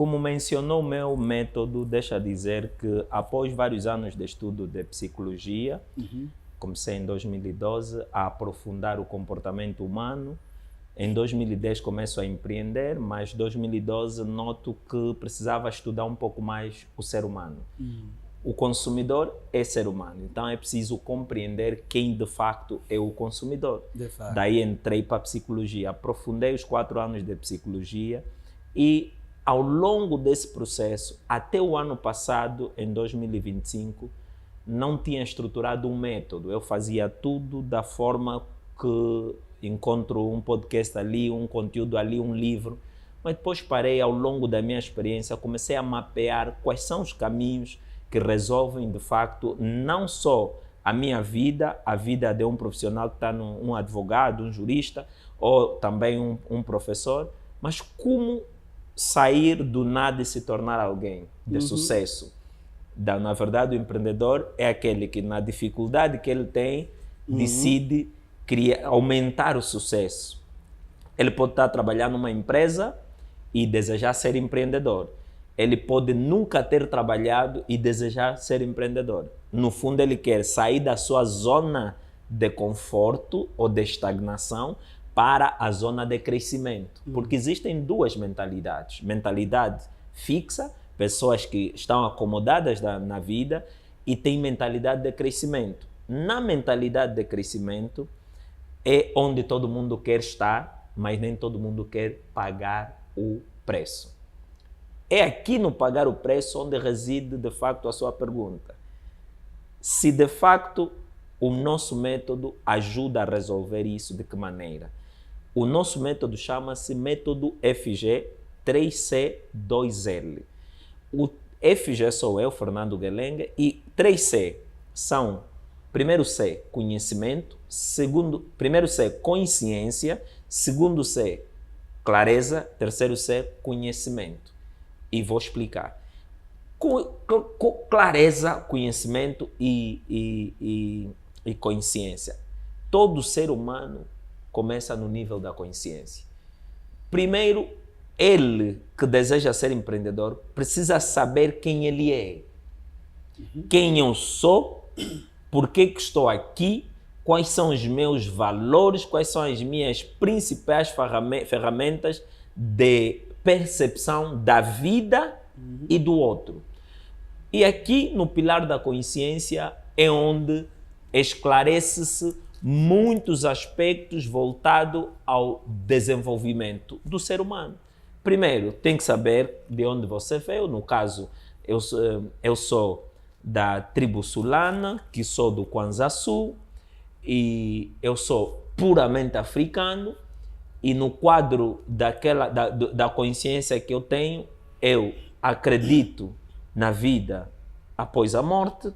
Como mencionou o meu método, deixa dizer que após vários anos de estudo de psicologia, comecei em 2012 a aprofundar o comportamento humano. Em 2010 começo a empreender, mas em 2012 noto que precisava estudar um pouco mais o ser humano. O consumidor é ser humano, então é preciso compreender quem de facto é o consumidor. Daí entrei para a psicologia, aprofundei os 4 anos de psicologia e ao longo desse processo, até o ano passado, em 2025, não tinha estruturado um método. Eu fazia tudo da forma que encontro um podcast ali, um conteúdo ali, um livro. Mas depois parei, ao longo da minha experiência, comecei a mapear quais são os caminhos que resolvem, de facto, não só a minha vida, a vida de um profissional que está um advogado, um jurista, ou também um professor, mas como sair do nada e se tornar alguém de sucesso. Na verdade, o empreendedor é aquele que, na dificuldade que ele tem, decide aumentar o sucesso. Ele pode estar trabalhando numa empresa e desejar ser empreendedor. Ele pode nunca ter trabalhado e desejar ser empreendedor. No fundo, ele quer sair da sua zona de conforto ou de estagnação para a zona de crescimento. Porque existem 2 mentalidades. Mentalidade fixa, pessoas que estão acomodadas na vida, e tem mentalidade de crescimento. Na mentalidade de crescimento é onde todo mundo quer estar, mas nem todo mundo quer pagar o preço. É aqui no pagar o preço onde reside de facto a sua pergunta. Se de facto o nosso método ajuda a resolver isso, de que maneira? O nosso método chama-se método FG 3C2L. O FG sou eu, Fernando Guelengue, e 3C são: primeiro C, conhecimento; primeiro C, consciência; segundo C, clareza; terceiro C, conhecimento. E vou explicar. Clareza, conhecimento e consciência. Todo ser humano começa no nível da consciência. Primeiro, ele que deseja ser empreendedor precisa saber quem ele é. Quem eu sou, por que estou aqui, quais são os meus valores, quais são as minhas principais ferramentas de percepção da vida e do outro. E aqui, no pilar da consciência, é onde esclarece-se muitos aspectos voltados ao desenvolvimento do ser humano. Primeiro, tem que saber de onde você veio. No caso, eu sou da tribo Sulana, que sou do Kwanza Sul, e eu sou puramente africano, e no quadro da consciência que eu tenho, eu acredito na vida após a morte.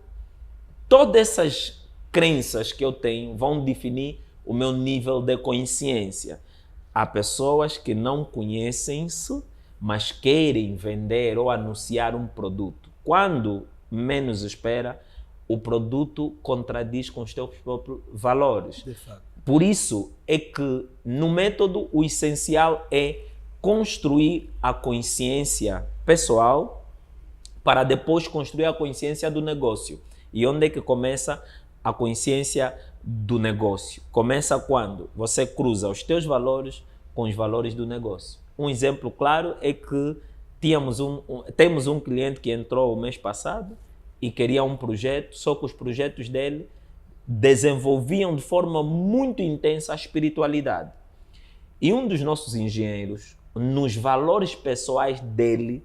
Todas essas crenças que eu tenho vão definir o meu nível de consciência. Há pessoas que não conhecem-se, mas querem vender ou anunciar um produto. Quando menos espera, o produto contradiz com os teus próprios valores. De fato. Por isso é que no método o essencial é construir a consciência pessoal para depois construir a consciência do negócio. E onde é que começa a consciência do negócio? Começa quando você cruza os teus valores com os valores do negócio. Um exemplo claro é que temos um cliente que entrou o mês passado e queria um projeto, só que os projetos dele desenvolviam de forma muito intensa a espiritualidade. E um dos nossos engenheiros, nos valores pessoais dele,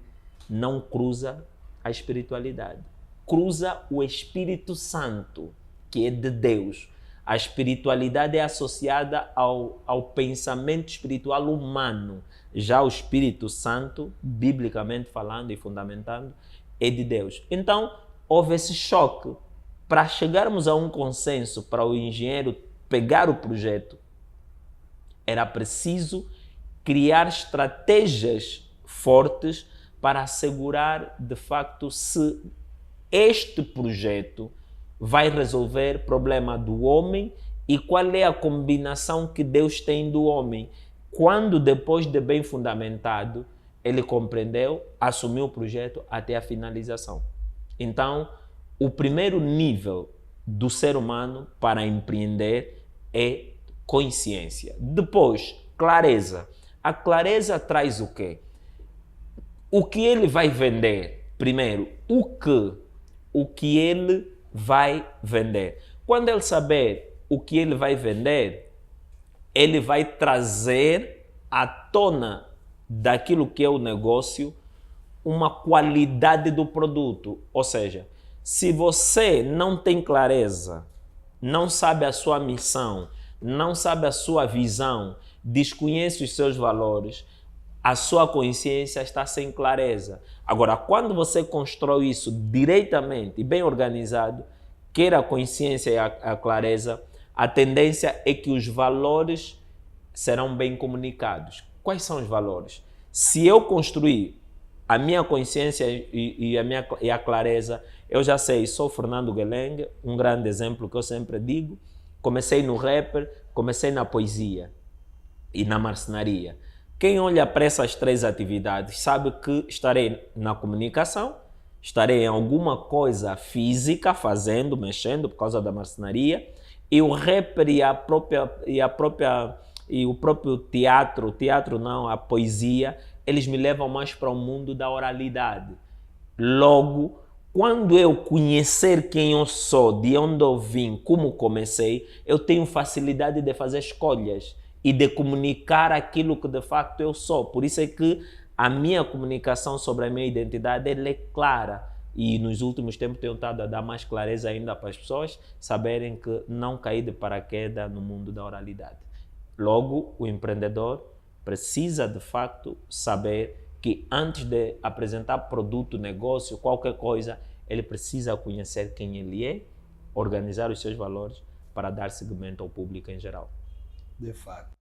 não cruza a espiritualidade. Cruza o Espírito Santo, que é de Deus. A espiritualidade é associada ao pensamento espiritual humano. Já o Espírito Santo, biblicamente falando e fundamentando, é de Deus. Então, houve esse choque. Para chegarmos a um consenso, para o engenheiro pegar o projeto, era preciso criar estratégias fortes para assegurar, de facto, se este projeto vai resolver o problema do homem e qual é a combinação que Deus tem do homem. Quando, depois de bem fundamentado, ele compreendeu, assumiu o projeto até a finalização. Então, o primeiro nível do ser humano para empreender é consciência. Depois, clareza. A clareza traz o quê? O que ele vai vender? Primeiro, o que ele vai vender. Quando ele saber o que ele vai vender, ele vai trazer à tona daquilo que é o negócio uma qualidade do produto. Ou seja, se você não tem clareza, não sabe a sua missão, não sabe a sua visão, desconhece os seus valores, a sua consciência está sem clareza. Agora, quando você constrói isso diretamente e bem organizado, quer a consciência e a clareza, a tendência é que os valores serão bem comunicados. Quais são os valores? Se eu construir a minha consciência e a clareza, eu já sei, sou Fernando Gueleng, um grande exemplo que eu sempre digo, comecei no rapper, comecei na poesia e na marcenaria. Quem olha para essas três atividades sabe que estarei na comunicação, estarei em alguma coisa física, fazendo, mexendo por causa da marcenaria, e o rapper e o próprio teatro não, a poesia, eles me levam mais para o mundo da oralidade. Logo, quando eu conhecer quem eu sou, de onde eu vim, como comecei, eu tenho facilidade de fazer escolhas e de comunicar aquilo que de facto eu sou. Por isso é que a minha comunicação sobre a minha identidade ela é clara. E nos últimos tempos tenho estado a dar mais clareza ainda para as pessoas saberem que não caí de paraquedas no mundo da oralidade. Logo, o empreendedor precisa de facto saber que antes de apresentar produto, negócio, qualquer coisa, ele precisa conhecer quem ele é, organizar os seus valores para dar seguimento ao público em geral. De fato.